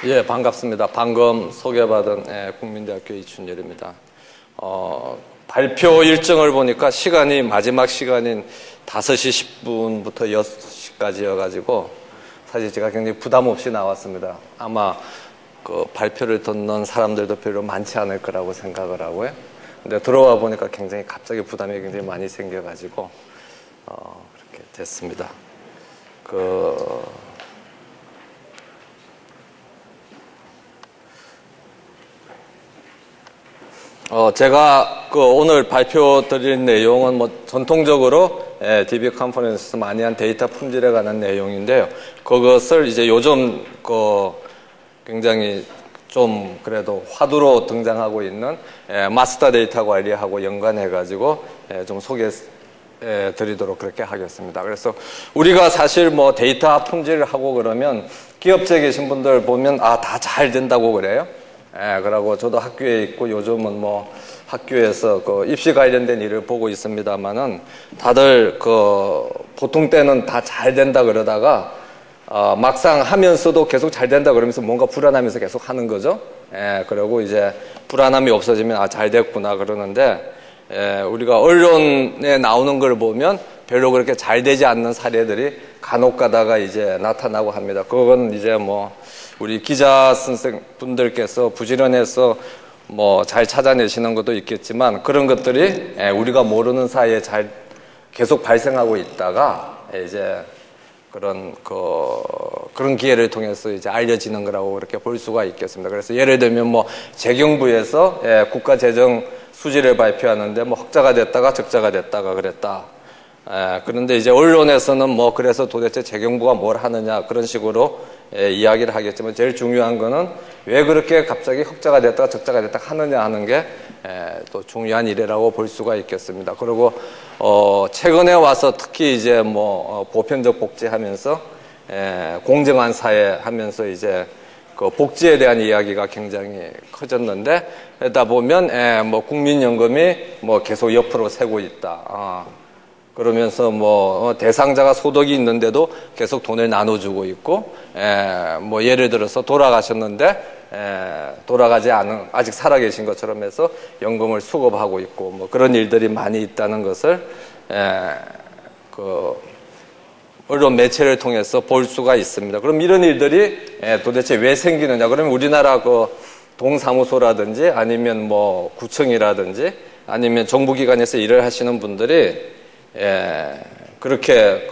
예, 반갑습니다. 방금 소개받은 국민대학교 이춘열입니다. 발표 일정을 보니까 시간이 마지막 시간인 5시 10분부터 6시까지여가지고 사실 제가 굉장히 부담 없이 나왔습니다. 아마 그 발표를 듣는 사람들도 별로 많지 않을 거라고 생각을 하고요. 근데 들어와 보니까 굉장히 갑자기 부담이 굉장히 많이 생겨가지고 그렇게 됐습니다. 제가 오늘 발표 드릴 내용은 뭐 전통적으로 DB 컨퍼런스에서 많이 한 데이터 품질에 관한 내용인데요. 그것을 이제 요즘 굉장히 좀 그래도 화두로 등장하고 있는 마스터 데이터 관리하고 연관해가지고 좀 소개해 드리도록 그렇게 하겠습니다. 그래서 우리가 사실 뭐 데이터 품질을 하고 그러면 기업체에 계신 분들 보면 다 잘 된다고 그래요. 그러고 저도 학교에 있고 요즘은 뭐 학교에서 입시 관련된 일을 보고 있습니다만은 다들 보통 때는 다 잘 된다 그러다가 막상 하면서도 계속 잘 된다 그러면서 뭔가 불안하면서 계속 하는 거죠. 그리고 이제 불안함이 없어지면 잘 됐구나 그러는데 우리가 언론에 나오는 걸 보면 별로 그렇게 잘 되지 않는 사례들이 간혹 가다가 이제 나타나고 합니다. 그건 이제 뭐 우리 기자 선생분들께서 부지런해서 뭐 잘 찾아내시는 것도 있겠지만 그런 것들이 우리가 모르는 사이에 잘 계속 발생하고 있다가 이제 그런 기회를 통해서 이제 알려지는 거라고 그렇게 볼 수가 있겠습니다. 그래서 예를 들면 뭐 재경부에서 국가 재정 수지를 발표하는데 뭐 흑자가 됐다가 적자가 됐다가 그랬다. 그런데 이제 언론에서는 뭐 그래서 도대체 재경부가 뭘 하느냐 그런 식으로 이야기를 하겠지만 제일 중요한 거는 왜 그렇게 갑자기 흑자가 됐다가 적자가 됐다가 하느냐 하는 게 또 중요한 일이라고 볼 수가 있겠습니다. 그리고 최근에 와서 특히 이제 뭐 보편적 복지하면서 공정한 사회 하면서 이제 복지에 대한 이야기가 굉장히 커졌는데 그러다 보면 뭐 국민연금이 뭐 계속 옆으로 새고 있다. 그러면서 뭐 대상자가 소득이 있는데도 계속 돈을 나눠주고 있고 뭐 예를 들어서 돌아가셨는데 돌아가지 않은 아직 살아계신 것처럼 해서 연금을 수급하고 있고 뭐 그런 일들이 많이 있다는 것을 언론 매체를 통해서 볼 수가 있습니다. 그럼 이런 일들이 도대체 왜 생기느냐? 그러면 우리나라 동사무소라든지 아니면 뭐 구청이라든지 아니면 정부기관에서 일을 하시는 분들이 그렇게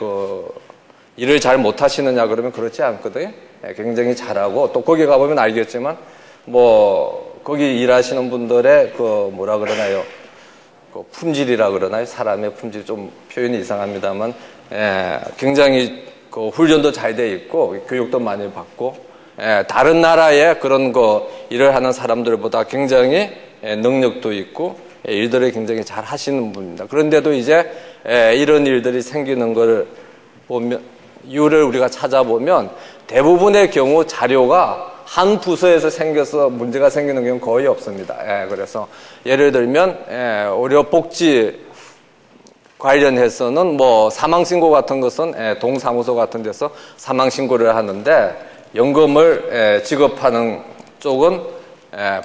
일을 잘 못하시느냐 그러면 그렇지 않거든요. 굉장히 잘하고 또 거기 가보면 알겠지만 뭐 거기 일하시는 분들의 뭐라 그러나요? 품질이라 그러나요? 사람의 품질 좀 표현이 이상합니다만 굉장히 훈련도 잘 돼 있고 교육도 많이 받고 다른 나라의 그런 일을 하는 사람들보다 굉장히 능력도 있고 일들을 굉장히 잘 하시는 분입니다. 그런데도 이제 이런 일들이 생기는 걸 보면 이유를 우리가 찾아보면 대부분의 경우 자료가 한 부서에서 생겨서 문제가 생기는 경우는 거의 없습니다. 그래서 예를 들면 의료복지 관련해서는 뭐 사망신고 같은 것은 동사무소 같은 데서 사망신고를 하는데 연금을 지급하는 쪽은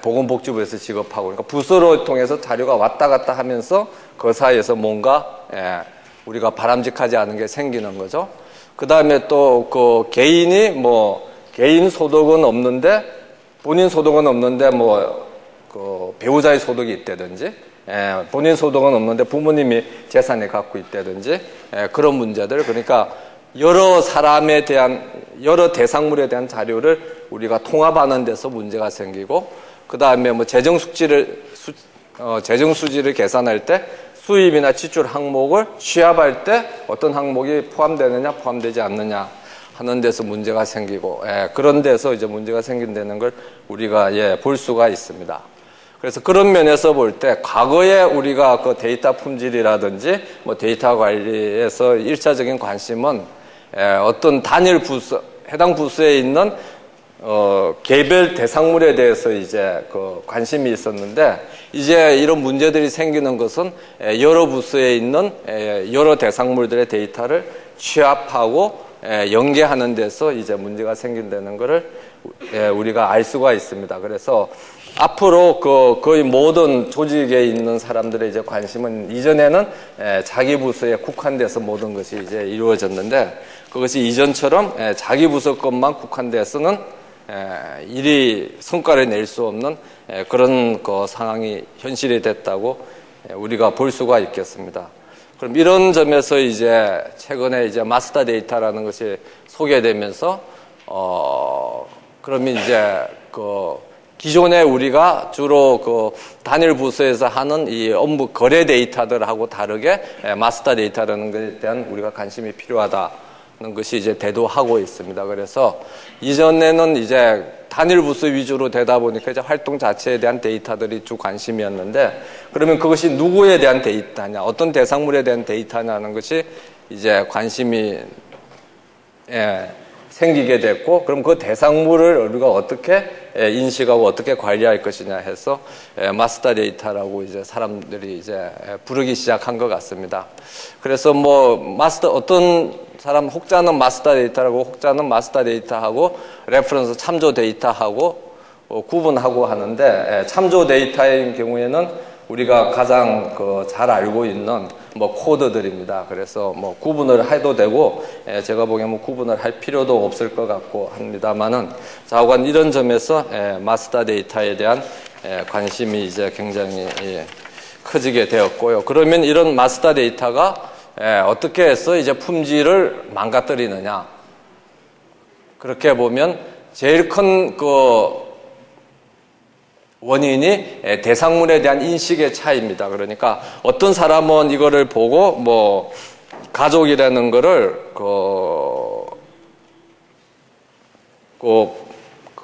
보건복지부에서 지급하고 그러니까 부서로 통해서 자료가 왔다 갔다 하면서 그 사이에서 뭔가 우리가 바람직하지 않은 게 생기는 거죠. 그 다음에 또 개인이 뭐 개인 소득은 없는데 본인 소득은 없는데 뭐 배우자의 소득이 있다든지 본인 소득은 없는데 부모님이 재산을 갖고 있다든지 그런 문제들 그러니까 여러 사람에 대한 여러 대상물에 대한 자료를 우리가 통합하는 데서 문제가 생기고 그 다음에 뭐 재정 수지를 계산할 때 수입이나 지출 항목을 취합할 때 어떤 항목이 포함되느냐 포함되지 않느냐 하는 데서 문제가 생기고 그런 데서 이제 문제가 생긴다는 걸 우리가 볼 수가 있습니다. 그래서 그런 면에서 볼 때 과거에 우리가 데이터 품질이라든지 뭐 데이터 관리에서 1차적인 관심은 어떤 단일 부서 해당 부서에 있는 개별 대상물에 대해서 이제 관심이 있었는데 이제 이런 문제들이 생기는 것은 여러 부서에 있는 여러 대상물들의 데이터를 취합하고 연계하는 데서 이제 문제가 생긴다는 것을 우리가 알 수가 있습니다. 그래서 앞으로 거의 모든 조직에 있는 사람들의 이제 관심은 이전에는 자기 부서에 국한돼서 모든 것이 이제 이루어졌는데 그것이 이전처럼 자기 부서 것만 국한돼서는 일이 성과를 낼 수 없는 그런 상황이 현실이 됐다고 우리가 볼 수가 있겠습니다. 그럼 이런 점에서 이제 최근에 이제 마스터 데이터라는 것이 소개되면서 그러면 이제 기존에 우리가 주로 단일 부서에서 하는 이 업무 거래 데이터들하고 다르게 마스터 데이터라는 것에 대한 우리가 관심이 필요하다는 것이 이제 대두하고 있습니다. 그래서 이전에는 이제 단일 부서 위주로 되다 보니까 이제 활동 자체에 대한 데이터들이 주 관심이었는데 그러면 그것이 누구에 대한 데이터냐, 어떤 대상물에 대한 데이터냐는 것이 이제 관심이 생기게 됐고 그럼 그 대상물을 우리가 어떻게 인식하고 어떻게 관리할 것이냐 해서 마스터 데이터라고 이제 사람들이 이제 부르기 시작한 것 같습니다. 그래서 어떤 사람 혹자는 마스터 데이터라고 혹자는 마스터 데이터하고 레퍼런스 참조 데이터하고 구분하고 하는데 참조 데이터인 경우에는 우리가 가장 잘 알고 있는 코드들입니다. 그래서 구분을 해도 되고 제가 보기에는 구분을 할 필요도 없을 것 같고 합니다만은 자오간 이런 점에서 마스터 데이터에 대한 관심이 이제 굉장히 커지게 되었고요. 그러면 이런 마스터 데이터가 어떻게 해서 이제 품질을 망가뜨리느냐? 그렇게 보면 제일 큰 원인이 대상물에 대한 인식의 차이입니다. 그러니까 어떤 사람은 이거를 보고 가족이라는 거를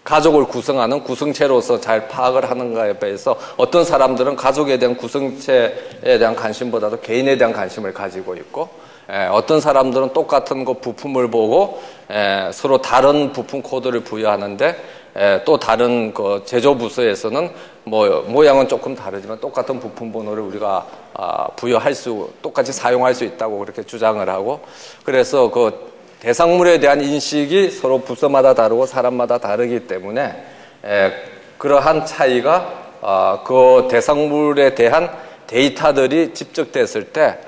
가족을 구성하는 구성체로서 잘 파악을 하는가에 비해서 어떤 사람들은 가족에 대한 구성체에 대한 관심보다도 개인에 대한 관심을 가지고 있고 어떤 사람들은 똑같은 부품을 보고 서로 다른 부품 코드를 부여하는데 또 다른 제조 부서에서는 모양은 조금 다르지만 똑같은 부품 번호를 우리가 똑같이 사용할 수 있다고 그렇게 주장을 하고 그래서 대상물에 대한 인식이 서로 부서마다 다르고 사람마다 다르기 때문에 그러한 차이가 그 대상물에 대한 데이터들이 집적됐을 때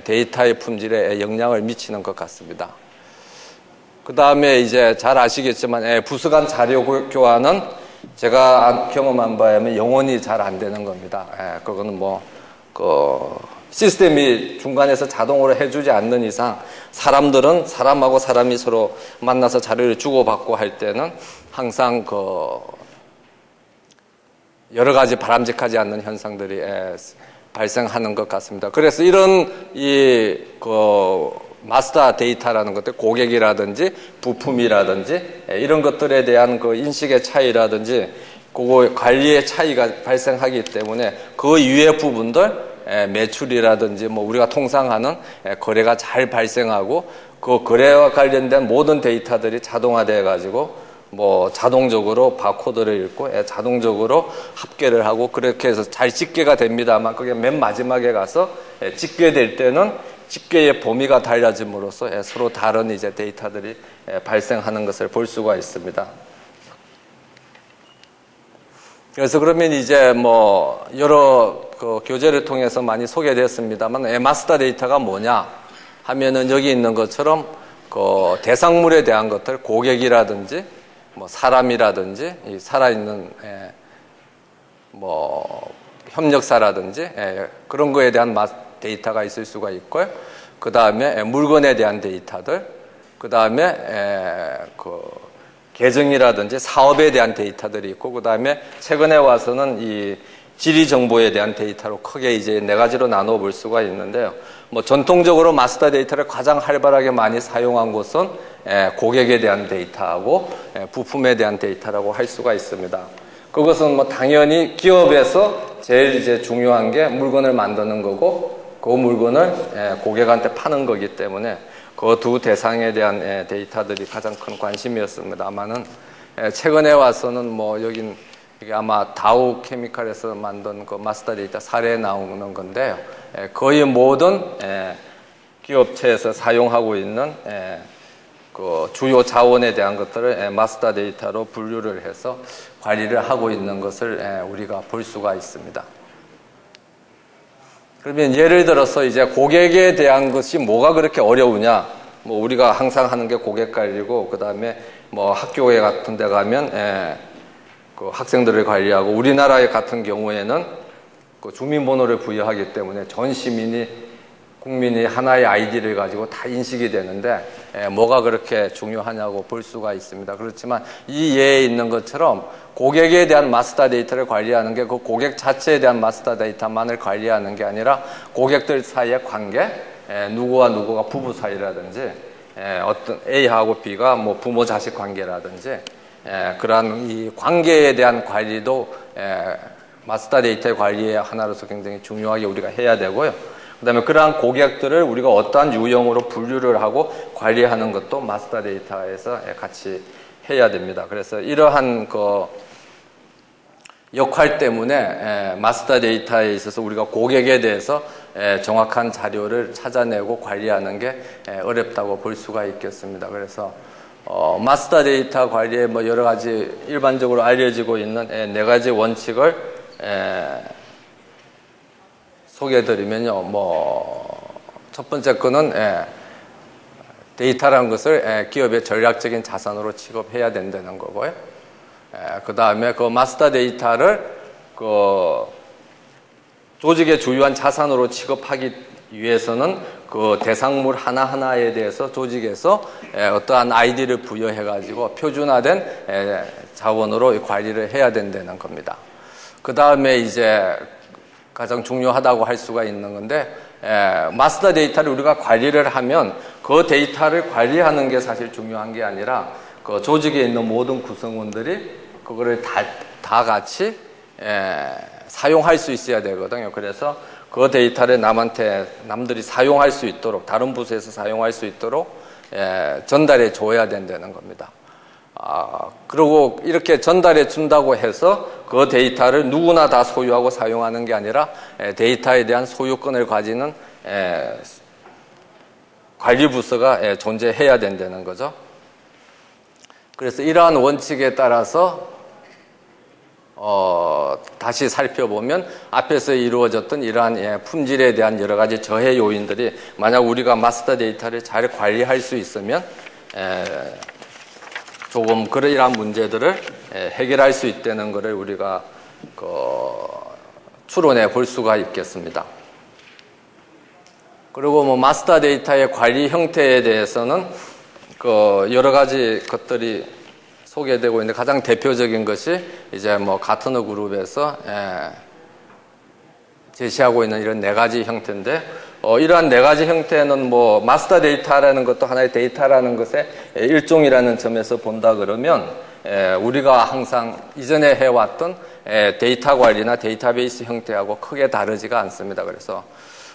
데이터의 품질에 영향을 미치는 것 같습니다. 그 다음에 이제 잘 아시겠지만 부서 간 자료 교환은 제가 경험한 바에 의하면 영원히 잘 안 되는 겁니다. 그거는 시스템이 중간에서 자동으로 해주지 않는 이상 사람들은 사람하고 사람이 서로 만나서 자료를 주고받고 할 때는 항상 여러 가지 바람직하지 않는 현상들이 발생하는 것 같습니다. 그래서 이런 마스터 데이터라는 것들, 고객이라든지 부품이라든지 이런 것들에 대한 인식의 차이라든지 그거 관리의 차이가 발생하기 때문에 그 이외의 부분들 매출이라든지 우리가 통상하는 거래가 잘 발생하고 그 거래와 관련된 모든 데이터들이 자동화되어 가지고 자동적으로 바코드를 읽고 자동적으로 합계를 하고 그렇게 해서 잘 집계가 됩니다만 그게 맨 마지막에 가서 집계될 때는 집계의 범위가 달라짐으로써 서로 다른 이제 데이터들이 발생하는 것을 볼 수가 있습니다. 그래서 그러면 이제 여러 교재를 통해서 많이 소개됐습니다만 마스터 데이터가 뭐냐 하면은 여기 있는 것처럼 대상물에 대한 것들 고객이라든지 사람이라든지 살아있는 협력사라든지 그런 거에 대한 데이터가 있을 수가 있고요. 그 다음에 물건에 대한 데이터들, 그 다음에 계정이라든지 사업에 대한 데이터들이 있고, 그 다음에 최근에 와서는 이 지리 정보에 대한 데이터로 크게 이제 네 가지로 나눠 볼 수가 있는데요. 전통적으로 마스터 데이터를 가장 활발하게 많이 사용한 곳은 고객에 대한 데이터하고 부품에 대한 데이터라고 할 수가 있습니다. 그것은 당연히 기업에서 제일 이제 중요한 게 물건을 만드는 거고, 그 물건을 고객한테 파는 거기 때문에 그 두 대상에 대한 데이터들이 가장 큰 관심이었습니다만은 최근에 와서는 이게 아마 다우 케미칼에서 만든 그 마스터 데이터 사례에 나오는 건데요. 거의 모든 기업체에서 사용하고 있는 그 주요 자원에 대한 것들을 마스터 데이터로 분류를 해서 관리를 하고 있는 것을 우리가 볼 수가 있습니다. 그러면 예를 들어서 이제 고객에 대한 것이 뭐가 그렇게 어려우냐? 뭐 우리가 항상 하는 게 고객 관리고, 그 다음에 뭐 학교에 같은 데 가면 그 학생들을 관리하고, 우리나라 같은 경우에는 그 주민번호를 부여하기 때문에 전 국민이 하나의 아이디를 가지고 다 인식이 되는데 뭐가 그렇게 중요하냐고 볼 수가 있습니다. 그렇지만 이 예에 있는 것처럼 고객에 대한 마스터 데이터를 관리하는 게 그 고객 자체에 대한 마스터 데이터만을 관리하는 게 아니라 고객들 사이의 관계, 누구와 누구가 부부 사이라든지 어떤 A하고 B가 뭐 부모 자식 관계라든지 그러한 이 관계에 대한 관리도 마스터 데이터의 관리의 하나로서 굉장히 중요하게 우리가 해야 되고요. 그 다음에 그러한 고객들을 우리가 어떠한 유형으로 분류를 하고 관리하는 것도 마스터 데이터에서 같이 해야 됩니다. 그래서 이러한 그 역할 때문에 마스터 데이터에 있어서 우리가 고객에 대해서 정확한 자료를 찾아내고 관리하는 게 어렵다고 볼 수가 있겠습니다. 그래서 마스터 데이터 관리에 뭐 여러 가지 일반적으로 알려지고 있는 네 가지 원칙을 소개해드리면요. 첫 번째 거는 데이터라는 것을 기업의 전략적인 자산으로 취급해야 된다는 거고요. 그 다음에 그 마스터 데이터를 그 조직의 주요한 자산으로 취급하기 위해서는 그 대상물 하나하나에 대해서 조직에서 어떠한 아이디를 부여해가지고 표준화된 자원으로 관리를 해야 된다는 겁니다. 그 다음에 이제 가장 중요하다고 할 수가 있는 건데, 마스터 데이터를 우리가 관리를 하면 그 데이터를 관리하는 게 사실 중요한 게 아니라 그 조직에 있는 모든 구성원들이 그거를 다 같이 사용할 수 있어야 되거든요. 그래서 그 데이터를 남들이 사용할 수 있도록, 다른 부서에서 사용할 수 있도록 전달해 줘야 된다는 겁니다. 그리고 이렇게 전달해 준다고 해서 그 데이터를 누구나 다 소유하고 사용하는 게 아니라 데이터에 대한 소유권을 가지는 관리부서가 존재해야 된다는 거죠. 그래서 이러한 원칙에 따라서 다시 살펴보면 앞에서 이루어졌던 이러한 품질에 대한 여러 가지 저해 요인들이 만약 우리가 마스터 데이터를 잘 관리할 수 있으면 조금 그러한 문제들을 해결할 수 있다는 것을 우리가 추론해 볼 수가 있겠습니다. 그리고 뭐 마스터 데이터의 관리 형태에 대해서는 여러 가지 것들이 소개되고 있는데, 가장 대표적인 것이 이제 뭐 가트너 그룹에서 제시하고 있는 이런 네 가지 형태인데, 이러한 네 가지 형태는 뭐 마스터 데이터라는 것도 하나의 데이터라는 것의 일종이라는 점에서 본다 그러면 우리가 항상 이전에 해왔던 데이터 관리나 데이터베이스 형태하고 크게 다르지가 않습니다. 그래서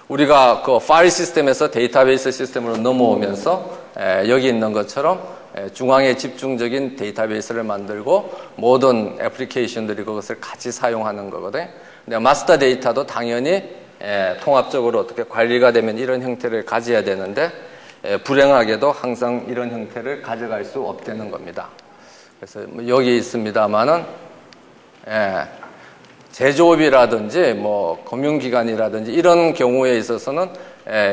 우리가 그 파일 시스템에서 데이터베이스 시스템으로 넘어오면서 여기 있는 것처럼 중앙에 집중적인 데이터베이스를 만들고 모든 애플리케이션들이 그것을 같이 사용하는 거거든요. 근데 마스터 데이터도 당연히 통합적으로 어떻게 관리가 되면 이런 형태를 가져야 되는데 불행하게도 항상 이런 형태를 가져갈 수 없다는 겁니다. 그래서 여기 있습니다만은 제조업이라든지 뭐 금융기관이라든지 이런 경우에 있어서는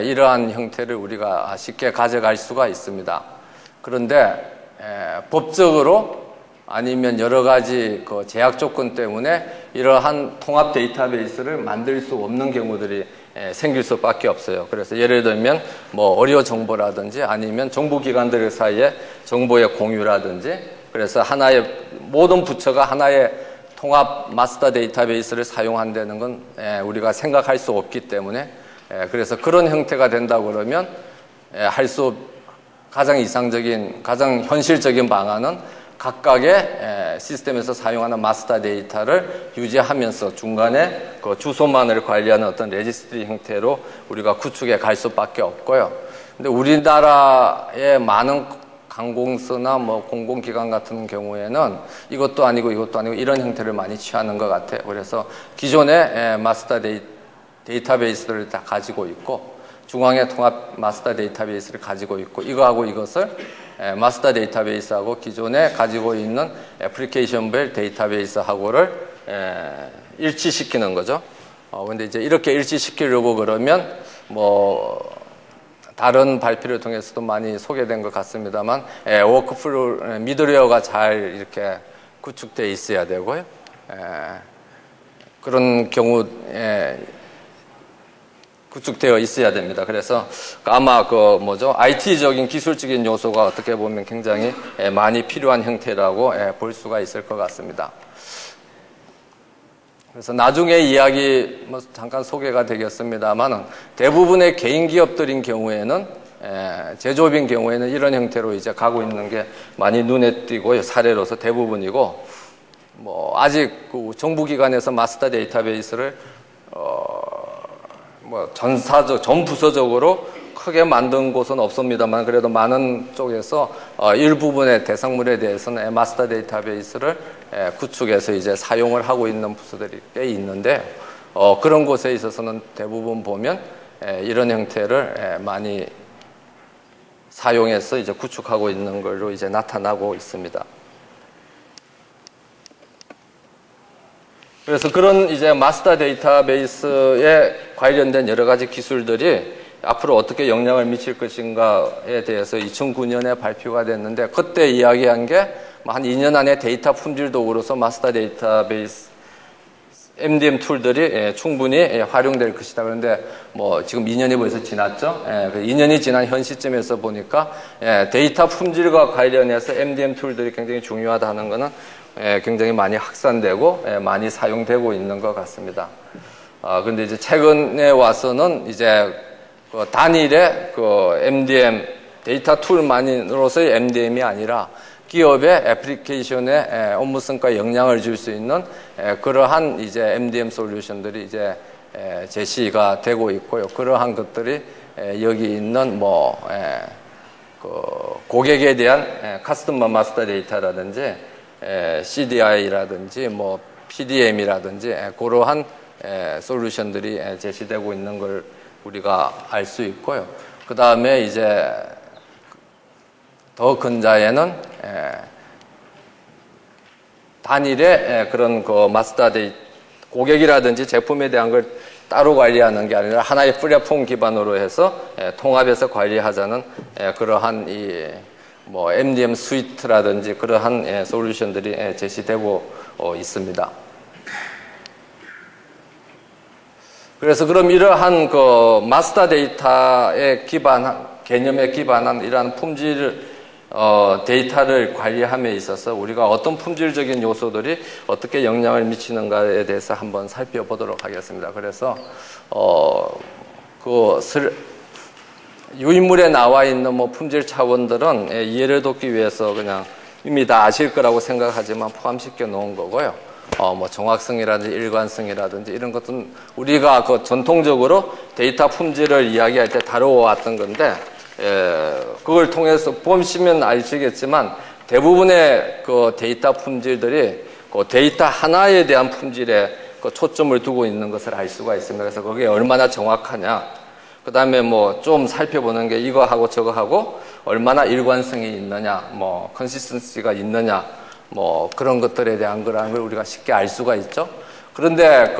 이러한 형태를 우리가 쉽게 가져갈 수가 있습니다. 그런데 법적으로 아니면 여러 가지 그 제약 조건 때문에 이러한 통합 데이터베이스를 만들 수 없는 경우들이 생길 수밖에 없어요. 그래서 예를 들면 뭐 의료 정보라든지 아니면 정부기관들 사이에 정보의 공유라든지, 그래서 하나의 모든 부처가 하나의 통합 마스터 데이터베이스를 사용한다는 건 우리가 생각할 수 없기 때문에, 그래서 그런 형태가 된다 그러면 가장 이상적인, 가장 현실적인 방안은 각각의 시스템에서 사용하는 마스터 데이터를 유지하면서 중간에 그 주소만을 관리하는 어떤 레지스트리 형태로 우리가 구축해 갈 수밖에 없고요. 근데 우리나라의 많은 관공서나 뭐 공공기관 같은 경우에는 이것도 아니고 이런 형태를 많이 취하는 것 같아요. 그래서 기존의 마스터 데이터베이스를 다 가지고 있고 중앙의 통합 마스터 데이터베이스를 가지고 있고 이거하고 이것을 마스터 데이터베이스하고 기존에 가지고 있는 애플리케이션별 데이터베이스하고를 일치시키는 거죠. 근데 이제 이렇게 일치시키려고 그러면 뭐 다른 발표를 통해서도 많이 소개된 것 같습니다만 워크플로우 미들웨어가 잘 이렇게 구축되어 있어야 되고요. 그런 경우에 구축되어 있어야 됩니다. 그래서 아마 IT적인 기술적인 요소가 어떻게 보면 굉장히 많이 필요한 형태라고 볼 수가 있을 것 같습니다. 그래서 나중에 이야기 잠깐 소개가 되겠습니다만 대부분의 개인 기업들인 경우에는 제조업인 경우에는 이런 형태로 이제 가고 있는 게 많이 눈에 띄고 사례로서 대부분이고 뭐 아직 그 정부기관에서 마스터 데이터베이스를 전 부서적으로 크게 만든 곳은 없습니다만 그래도 많은 쪽에서 일부분의 대상물에 대해서는 마스터 데이터베이스를 구축해서 이제 사용을 하고 있는 부서들이 꽤 있는데 그런 곳에 있어서는 대부분 보면 이런 형태를 많이 사용해서 이제 구축하고 있는 걸로 이제 나타나고 있습니다. 그래서 그런 이제 마스터 데이터베이스에 관련된 여러 가지 기술들이 앞으로 어떻게 영향을 미칠 것인가에 대해서 2009년에 발표가 됐는데 그때 이야기한 게 한 2년 안에 데이터 품질 도구로서 마스터 데이터베이스 MDM 툴들이 충분히 활용될 것이다. 그런데 뭐 지금 2년이 벌써 지났죠. 2년이 지난 현 시점에서 보니까 데이터 품질과 관련해서 MDM 툴들이 굉장히 중요하다는 것은 굉장히 많이 확산되고 많이 사용되고 있는 것 같습니다. 근데 이제 최근에 와서는 이제 그 단일의 그 MDM 데이터 툴만으로서의 MDM이 아니라 기업의 애플리케이션에 업무 성과에 영향을 줄 수 있는 그러한 이제 MDM 솔루션들이 이제 제시가 되고 있고요. 그러한 것들이 여기 있는 그 고객에 대한 커스텀 마스터 데이터라든지 CDI라든지 PDM이라든지 그러한 솔루션들이 제시되고 있는 걸 우리가 알 수 있고요. 그 다음에 이제 더 근자에는 단일의 그런 그 마스터 데이터 고객이라든지 제품에 대한 걸 따로 관리하는 게 아니라 하나의 플랫폼 기반으로 해서 통합해서 관리하자는 그러한 MDM 스위트라든지 그러한 솔루션들이 제시되고 있습니다. 그래서 그럼 이러한 그 마스터 데이터에 개념에 기반한 이러한 품질 데이터를 관리함에 있어서 우리가 어떤 품질적인 요소들이 어떻게 영향을 미치는가에 대해서 한번 살펴보도록 하겠습니다. 그래서 유인물에 나와 있는 품질 차원들은 이해를 돕기 위해서 그냥 이미 다 아실 거라고 생각하지만 포함시켜 놓은 거고요. 정확성이라든지 일관성이라든지 이런 것은 우리가 그 전통적으로 데이터 품질을 이야기할 때 다루어왔던 건데, 그걸 통해서 보시면 아시겠지만 대부분의 그 데이터 품질들이 그 데이터 하나에 대한 품질에 그 초점을 두고 있는 것을 알 수가 있습니다. 그래서 그게 얼마나 정확하냐, 그 다음에 좀 살펴보는 게 이거하고 저거하고 얼마나 일관성이 있느냐, 컨시스턴시가 있느냐, 그런 것들에 대한 거라는 걸 우리가 쉽게 알 수가 있죠. 그런데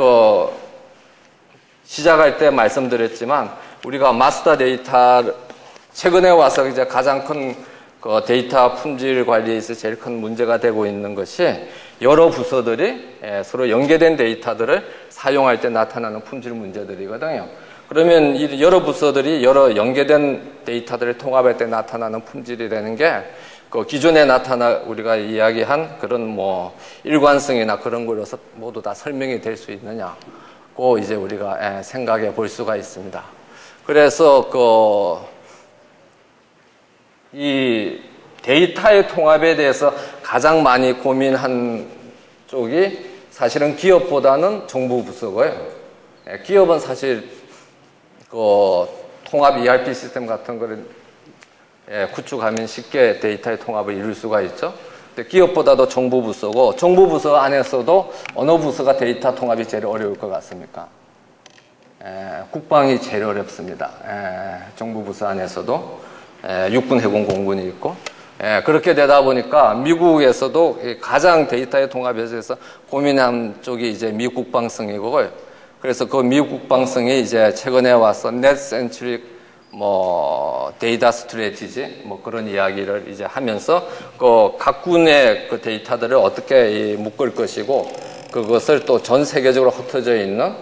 시작할 때 말씀드렸지만 우리가 마스터 데이터 최근에 와서 이제 가장 큰 그 데이터 품질 관리에 있어 제일 큰 문제가 되고 있는 것이 여러 부서들이 서로 연계된 데이터들을 사용할 때 나타나는 품질 문제들이거든요. 그러면 이 여러 부서들이 여러 연계된 데이터들을 통합할 때 나타나는 품질이라는 게 그 기존에 우리가 이야기한 그런 일관성이나 그런 걸로서 모두 다 설명이 될 수 있느냐고 이제 우리가 생각해 볼 수가 있습니다. 그래서 이 데이터의 통합에 대해서 가장 많이 고민한 쪽이 사실은 기업보다는 정부 부서고요. 기업은 사실 통합 ERP 시스템 같은 거를 구축하면 쉽게 데이터의 통합을 이룰 수가 있죠. 근데 기업보다도 정부 부서고, 정부 부서 안에서도 어느 부서가 데이터 통합이 제일 어려울 것 같습니까? 국방이 제일 어렵습니다. 정부 부서 안에서도 육군, 해군, 공군이 있고, 그렇게 되다 보니까 미국에서도 가장 데이터의 통합에 대해서 고민한 쪽이 이제 미국 국방성이고, 그래서 그 미국 국방성이 이제 최근에 와서 net centric 데이터 스트래티지 그런 이야기를 이제 하면서 그 각 군의 그 데이터들을 어떻게 묶을 것이고, 그것을 또 전 세계적으로 흩어져 있는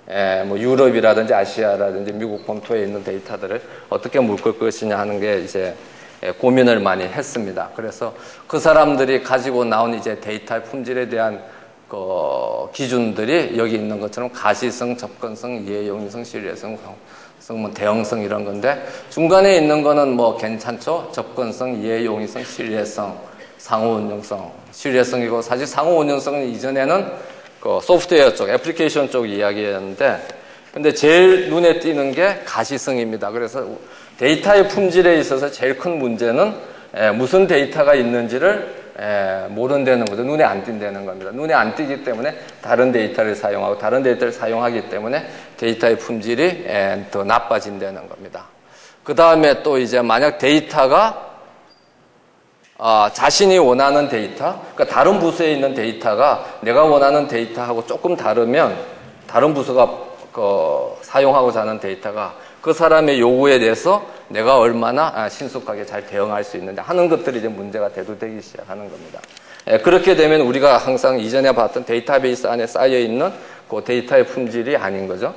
유럽이라든지 아시아라든지 미국 본토에 있는 데이터들을 어떻게 묶을 것이냐 하는 게 이제 고민을 많이 했습니다. 그래서 그 사람들이 가지고 나온 이제 데이터의 품질에 대한 그 기준들이 여기 있는 것처럼 가시성, 접근성, 이해용이성, 신뢰성, 대형성 이런 건데, 중간에 있는 거는 괜찮죠. 접근성, 이해용이성, 신뢰성, 상호운용성, 신뢰성이고, 사실 상호운용성은 이전에는 그 소프트웨어 쪽, 애플리케이션 쪽 이야기였는데, 근데 제일 눈에 띄는 게 가시성입니다. 그래서 데이터의 품질에 있어서 제일 큰 문제는 무슨 데이터가 있는지를 모른다는 거죠. 눈에 안 띈다는 겁니다. 눈에 안 띄기 때문에 다른 데이터를 사용하고, 다른 데이터를 사용하기 때문에 데이터의 품질이 더 나빠진다는 겁니다. 그 다음에 또 이제 만약 데이터가 자신이 원하는 데이터, 그러니까 다른 부서에 있는 데이터가 내가 원하는 데이터하고 조금 다르면, 다른 부서가 사용하고자 하는 데이터가 그 사람의 요구에 대해서 내가 얼마나 신속하게 잘 대응할 수 있는지 하는 것들이 이제 문제가 대두되기 시작하는 겁니다. 그렇게 되면 우리가 항상 이전에 봤던 데이터베이스 안에 쌓여 있는 그 데이터의 품질이 아닌 거죠.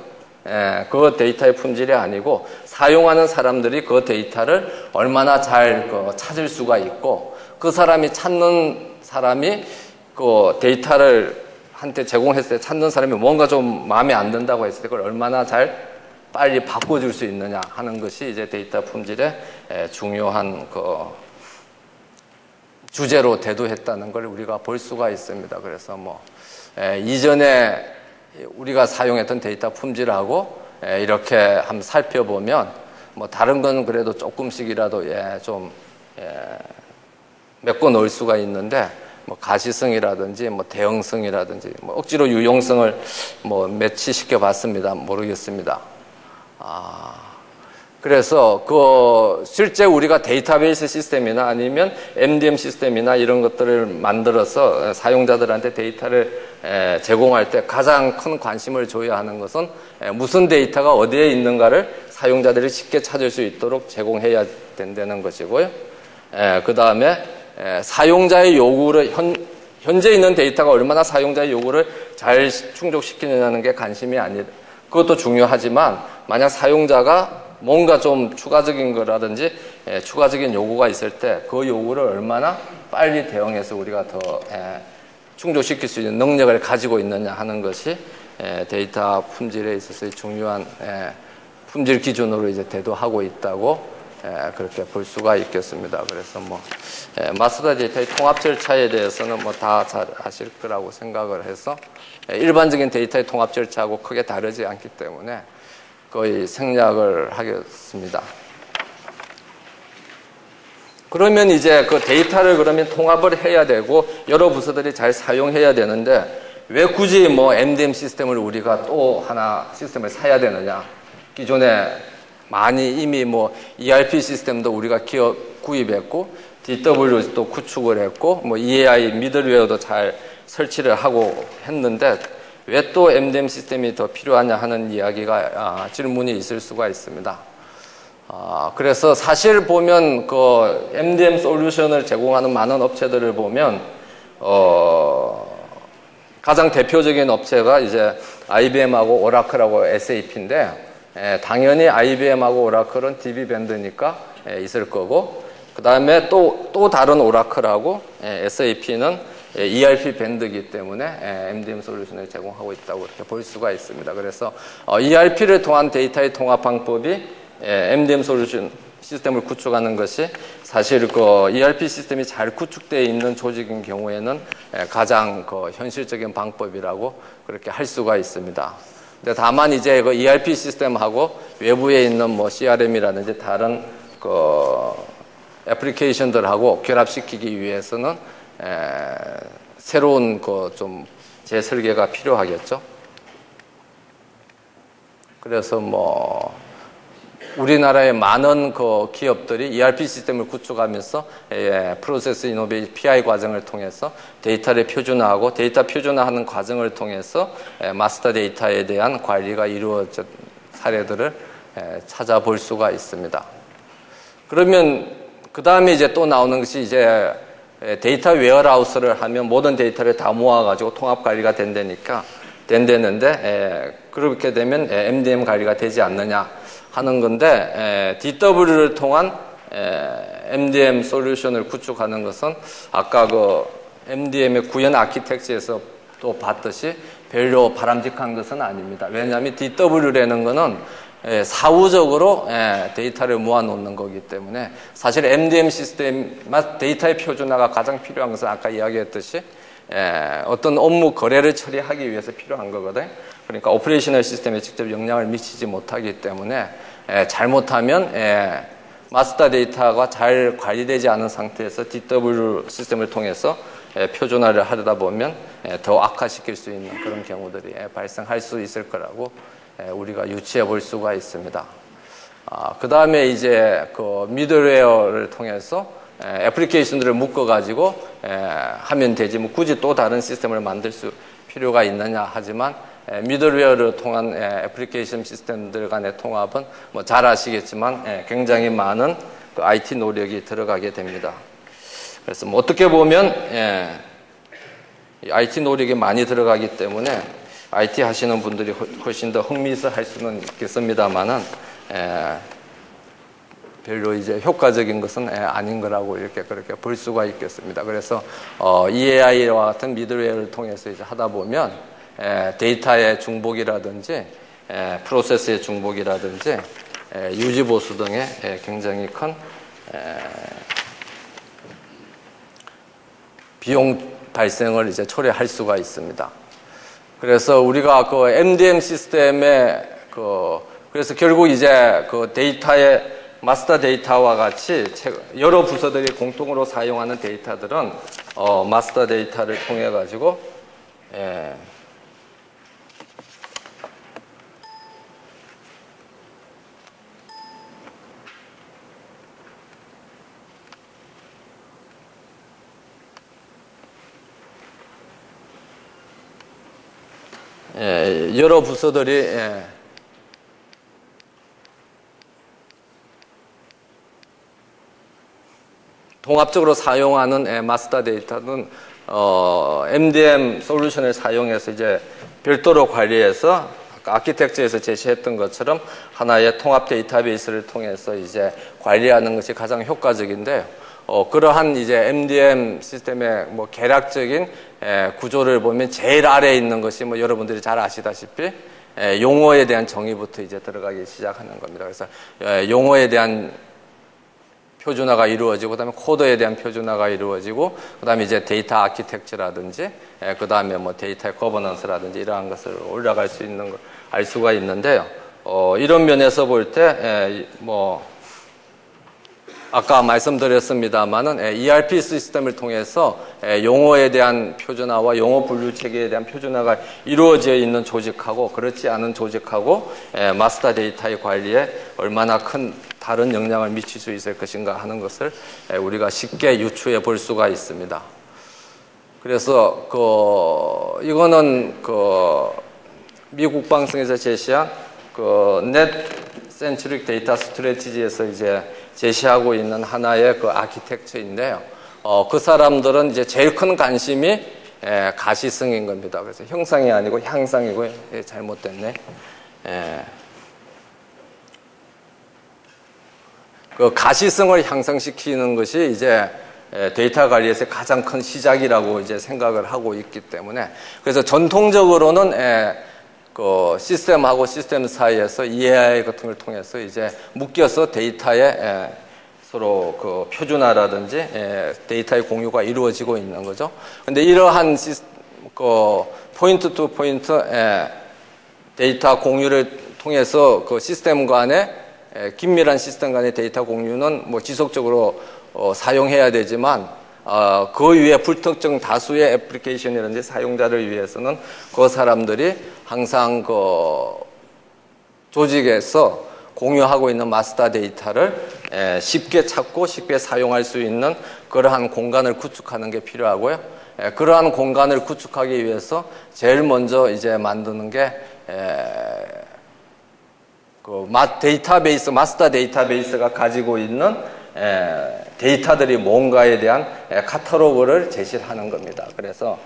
그 데이터의 품질이 아니고, 사용하는 사람들이 그 데이터를 얼마나 잘 찾을 수가 있고, 그 사람이 찾는 사람이 그 데이터를 한테 제공했을 때 찾는 사람이 뭔가 좀 마음에 안 든다고 했을 때 그걸 얼마나 잘 빨리 바꿔줄 수 있느냐 하는 것이 이제 데이터 품질의 중요한 그 주제로 대두했다는 걸 우리가 볼 수가 있습니다. 그래서 이전에 우리가 사용했던 데이터 품질하고 이렇게 한번 살펴보면 다른 건 그래도 조금씩이라도 좀 메꿔 넣을 수가 있는데, 가시성이라든지 대형성이라든지 억지로 유용성을 매치시켜 봤습니다. 모르겠습니다. 그래서 실제 우리가 데이터베이스 시스템이나 아니면 MDM 시스템이나 이런 것들을 만들어서 사용자들한테 데이터를 제공할 때 가장 큰 관심을 줘야 하는 것은 무슨 데이터가 어디에 있는가를 사용자들이 쉽게 찾을 수 있도록 제공해야 된다는 것이고요. 그 다음에 사용자의 요구를 현재 있는 데이터가 얼마나 사용자의 요구를 잘 충족시키느냐는 게 관심이 아니, 그것도 중요하지만 만약 사용자가 뭔가 좀 추가적인 거라든지 추가적인 요구가 있을 때 그 요구를 얼마나 빨리 대응해서 우리가 더 충족시킬 수 있는 능력을 가지고 있느냐 하는 것이 데이터 품질에 있어서의 중요한 품질 기준으로 이제 대두하고 있다고 그렇게 볼 수가 있겠습니다. 그래서 마스터 데이터의 통합 절차에 대해서는 다 잘 아실 거라고 생각을 해서 일반적인 데이터의 통합 절차하고 크게 다르지 않기 때문에 거의 생략을 하겠습니다. 그러면 이제 그 데이터를 그러면 통합을 해야 되고 여러 부서들이 잘 사용해야 되는데, 왜 굳이 MDM 시스템을 우리가 또 하나 시스템을 사야 되느냐? 기존에 많이 이미 ERP 시스템도 우리가 구입했고, DW도 구축을 했고, EAI 미들웨어도 잘 설치를 하고 했는데, 왜 또 MDM 시스템이 더 필요하냐 하는 이야기가, 질문이 있을 수가 있습니다. 그래서 사실 보면 그 MDM 솔루션을 제공하는 많은 업체들을 보면, 가장 대표적인 업체가 이제 IBM하고 오라클하고 SAP인데, 당연히 IBM하고 오라클은 DB 밴드니까 있을 거고, 그 다음에 또 다른 오라클하고 SAP는 ERP 밴드이기 때문에 MDM 솔루션을 제공하고 있다고 이렇게 볼 수가 있습니다. 그래서 ERP를 통한 데이터의 통합 방법이 MDM 솔루션 시스템을 구축하는 것이 사실 그 ERP 시스템이 잘 구축되어 있는 조직인 경우에는 가장 그 현실적인 방법이라고 그렇게 할 수가 있습니다. 근데 다만 이제 그 ERP 시스템하고 외부에 있는 CRM이라든지 다른 그 애플리케이션들하고 결합시키기 위해서는 새로운 그 좀 재설계가 필요하겠죠. 그래서 우리나라의 많은 그 기업들이 ERP 시스템을 구축하면서 프로세스 이노베이션 PI 과정을 통해서 데이터를 표준화하고 데이터 표준화하는 과정을 통해서 마스터 데이터에 대한 관리가 이루어진 사례들을 찾아볼 수가 있습니다. 그러면 그 다음에 이제 또 나오는 것이 이제 데이터 웨어하우스를 하면 모든 데이터를 다 모아가지고 통합 관리가 된다는데 그렇게 되면 MDM 관리가 되지 않느냐 하는 건데 DW를 통한 MDM 솔루션을 구축하는 것은 아까 그 MDM의 구현 아키텍처에서 또 봤듯이 별로 바람직한 것은 아닙니다. 왜냐하면 DW라는 것은 사후적으로 데이터를 모아놓는 거기 때문에 사실 MDM 시스템 데이터의 표준화가 가장 필요한 것은 아까 이야기했듯이 어떤 업무 거래를 처리하기 위해서 필요한 거거든요. 그러니까 오퍼레이셔널 시스템에 직접 영향을 미치지 못하기 때문에 잘못하면 마스터 데이터가 잘 관리되지 않은 상태에서 DW 시스템을 통해서 표준화를 하려다 보면 더 악화시킬 수 있는 그런 경우들이 발생할 수 있을 거라고 우리가 유추해 볼 수가 있습니다. 그 다음에 이제 그 미들웨어를 통해서 애플리케이션들을 묶어가지고 하면 되지 뭐 굳이 또 다른 시스템을 만들 필요가 있느냐 하지만 미들웨어를 통한 애플리케이션 시스템들 간의 통합은 뭐 잘 아시겠지만 굉장히 많은 그 IT 노력이 들어가게 됩니다. 그래서 뭐 어떻게 보면 IT 노력이 많이 들어가기 때문에 IT 하시는 분들이 훨씬 더 흥미있어할 수는 있겠습니다만은 별로 이제 효과적인 것은 아닌 거라고 이렇게 그렇게 볼 수가 있겠습니다. 그래서 EAI와 같은 미들웨어를 통해서 이제 하다 보면 데이터의 중복이라든지 프로세스의 중복이라든지 유지 보수 등의 굉장히 큰 비용 발생을 이제 초래할 수가 있습니다. 그래서 우리가 그 MDM 시스템에 그래서 결국 이제 그 데이터의 마스터 데이터와 같이 여러 부서들이 공통으로 사용하는 데이터들은 마스터 데이터를 통해 가지고 여러 부서들이 통합적으로 사용하는 마스터 데이터는 MDM 솔루션을 사용해서 이제 별도로 관리해서 아까 아키텍처에서 제시했던 것처럼 하나의 통합 데이터베이스를 통해서 이제 관리하는 것이 가장 효과적인데요. 그러한 이제 MDM 시스템의 뭐 개략적인 구조를 보면 제일 아래에 있는 것이 뭐 여러분들이 잘 아시다시피 용어에 대한 정의부터 이제 들어가기 시작하는 겁니다. 그래서 용어에 대한 표준화가 이루어지고 그다음에 코드에 대한 표준화가 이루어지고 그다음에 이제 데이터 아키텍처라든지 그다음에 뭐 데이터의 거버넌스라든지 이러한 것을 올라갈 수 있는 걸 알 수가 있는데요. 이런 면에서 볼 때 뭐 아까 말씀드렸습니다만은 ERP 시스템을 통해서 용어에 대한 표준화와 용어 분류 체계에 대한 표준화가 이루어져 있는 조직하고 그렇지 않은 조직하고 마스터 데이터의 관리에 얼마나 큰 다른 영향을 미칠 수 있을 것인가 하는 것을 우리가 쉽게 유추해 볼 수가 있습니다. 그래서 이거는 미국 국방성에서 제시한 넷 센트릭 데이터 스트래티지에서 이제 제시하고 있는 하나의 아키텍처인데요. 그 사람들은 이제 제일 큰 관심이 가시성인 겁니다. 그래서 형상이 아니고 향상이고 잘못됐네. 그 가시성을 향상시키는 것이 이제 데이터 관리에서 가장 큰 시작이라고 이제 생각을 하고 있기 때문에 그래서 전통적으로는 그 시스템하고 시스템 사이에서 EAI 같은 걸 통해서 이제 묶여서 데이터에 서로 그 표준화라든지 데이터의 공유가 이루어지고 있는 거죠. 근데 이러한 포인트 투 포인트 데이터 공유를 통해서 그 시스템 간의 긴밀한 시스템 간의 데이터 공유는 뭐 지속적으로 사용해야 되지만 그 위에 불특정 다수의 애플리케이션이라든지 사용자를 위해서는 그 사람들이 항상 그 조직에서 공유하고 있는 마스터 데이터를 쉽게 찾고 쉽게 사용할 수 있는 그러한 공간을 구축하는 게 필요하고요. 그러한 공간을 구축하기 위해서 제일 먼저 이제 만드는 게 그 데이터베이스, 마스터 데이터베이스가 가지고 있는 데이터들이 뭔가에 대한 카탈로그를 제시를 하는 겁니다. 그래서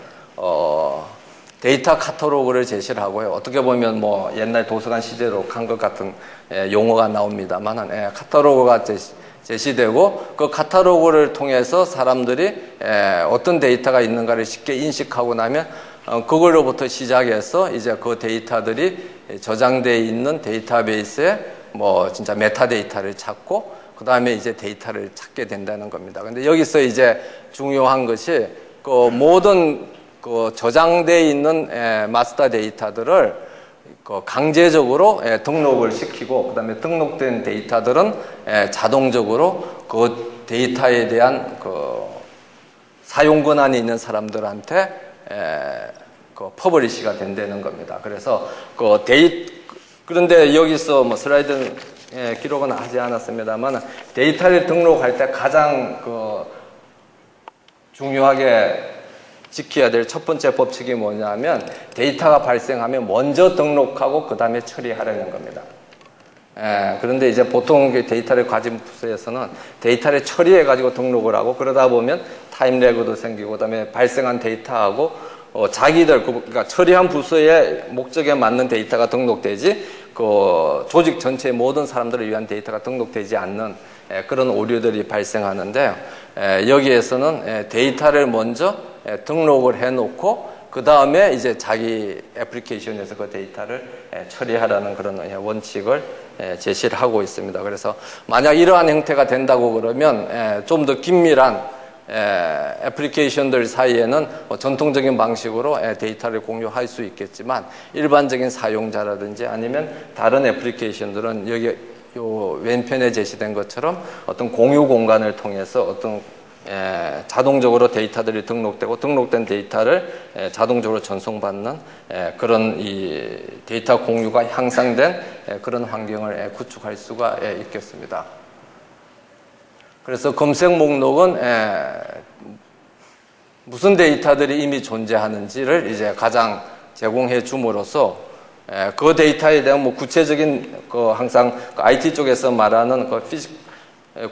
데이터 카탈로그를 제시를 하고요. 어떻게 보면 뭐 옛날 도서관 시대로 간 것 같은 용어가 나옵니다만 카탈로그가 제시되고 그 카탈로그를 통해서 사람들이 어떤 데이터가 있는가를 쉽게 인식하고 나면 그걸로부터 시작해서 이제 그 데이터들이 저장되어 있는 데이터베이스에 뭐 진짜 메타데이터를 찾고 그 다음에 이제 데이터를 찾게 된다는 겁니다. 근데 여기서 이제 중요한 것이 그 모든 그 저장되어 있는 마스터 데이터들을 강제적으로 등록을 시키고 그 다음에 등록된 데이터들은 자동적으로 그 데이터에 대한 그 사용 권한이 있는 사람들한테 그 퍼블리시가 된다는 겁니다. 그래서 그런데 여기서 뭐 슬라이드 기록은 하지 않았습니다만 데이터를 등록할 때 가장 그 중요하게 지켜야 될 첫 번째 법칙이 뭐냐면 데이터가 발생하면 먼저 등록하고 그 다음에 처리하려는 겁니다. 그런데 이제 보통 데이터를 가진 부서에서는 데이터를 처리해가지고 등록을 하고 그러다 보면 타임 레그도 생기고 그 다음에 발생한 데이터하고 자기들 그러니까 처리한 부서의 목적에 맞는 데이터가 등록되지 그 조직 전체의 모든 사람들을 위한 데이터가 등록되지 않는 그런 오류들이 발생하는데요. 여기에서는 데이터를 먼저 등록을 해놓고 그 다음에 이제 자기 애플리케이션에서 그 데이터를 처리하라는 그런 원칙을 제시를 하고 있습니다. 그래서 만약 이러한 형태가 된다고 그러면 좀 더 긴밀한 애플리케이션들 사이에는 전통적인 방식으로 데이터를 공유할 수 있겠지만 일반적인 사용자라든지 아니면 다른 애플리케이션들은 여기 요 왼편에 제시된 것처럼 어떤 공유 공간을 통해서 어떤 자동적으로 데이터들이 등록되고 등록된 데이터를 자동적으로 전송받는 그런 이 데이터 공유가 향상된 그런 환경을 구축할 수가 있겠습니다. 그래서 검색 목록은 무슨 데이터들이 이미 존재하는지를 이제 가장 제공해 줌으로써 그 데이터에 대한 뭐 구체적인 항상 IT 쪽에서 말하는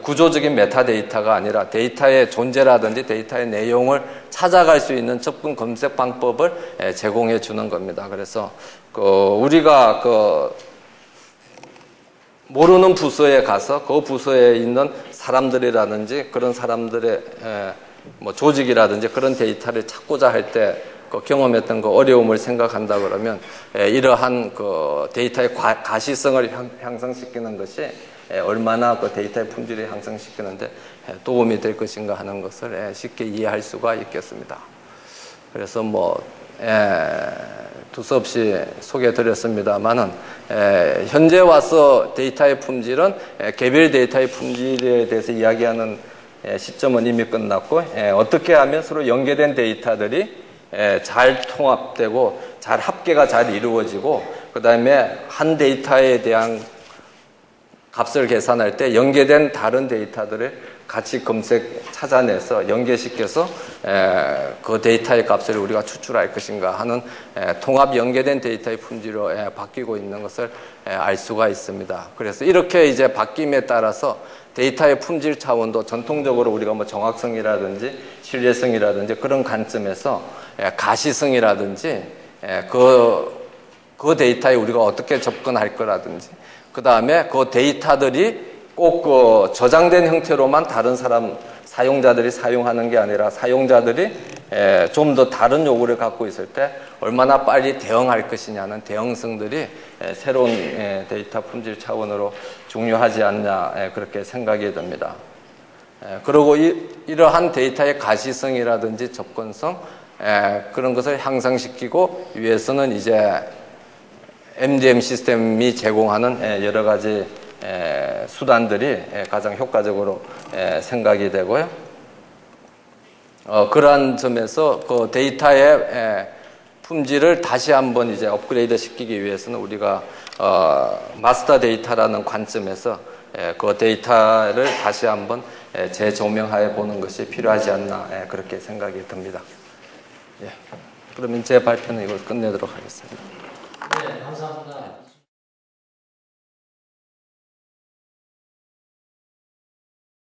구조적인 메타데이터가 아니라 데이터의 존재라든지 데이터의 내용을 찾아갈 수 있는 접근 검색 방법을 제공해 주는 겁니다. 그래서 우리가 모르는 부서에 가서 그 부서에 있는 사람들이라든지 그런 사람들의 뭐 조직이라든지 그런 데이터를 찾고자 할 때 경험했던 그 어려움을 생각한다 그러면 이러한 그 데이터의 가시성을 향상시키는 것이 얼마나 그 데이터의 품질을 향상시키는데 도움이 될 것인가 하는 것을 쉽게 이해할 수가 있겠습니다. 그래서 뭐 두서없이 소개해드렸습니다만은 현재 와서 데이터의 품질은 개별 데이터의 품질에 대해서 이야기하는 시점은 이미 끝났고 어떻게 하면 서로 연계된 데이터들이 잘 통합되고 잘 합계가 잘 이루어지고 그 다음에 한 데이터에 대한 값을 계산할 때 연계된 다른 데이터들을 같이 찾아내서 연계시켜서 그 데이터의 값을 우리가 추출할 것인가 하는 통합 연계된 데이터의 품질로 바뀌고 있는 것을 알 수가 있습니다. 그래서 이렇게 이제 바뀜에 따라서 데이터의 품질 차원도 전통적으로 우리가 뭐 정확성이라든지 신뢰성이라든지 그런 관점에서 가시성이라든지 그 데이터에 우리가 어떻게 접근할 거라든지 그 다음에 그 데이터들이 꼭 저장된 형태로만 다른 사용자들이 사용하는 게 아니라 사용자들이 좀 더 다른 요구를 갖고 있을 때 얼마나 빨리 대응할 것이냐는 대응성들이 새로운 데이터 품질 차원으로 중요하지 않냐 그렇게 생각이 듭니다. 그리고 이러한 데이터의 가시성이라든지 접근성 그런 것을 향상시키고 위해서는 이제 MDM 시스템이 제공하는 여러 가지 수단들이 가장 효과적으로 생각이 되고요. 그러한 점에서 그 데이터의 품질을 다시 한번 이제 업그레이드 시키기 위해서는 우리가 마스터 데이터라는 관점에서 그 데이터를 다시 한번 재조명해 보는 것이 필요하지 않나 그렇게 생각이 듭니다. 그러면 제 발표는 이걸 끝내도록 하겠습니다.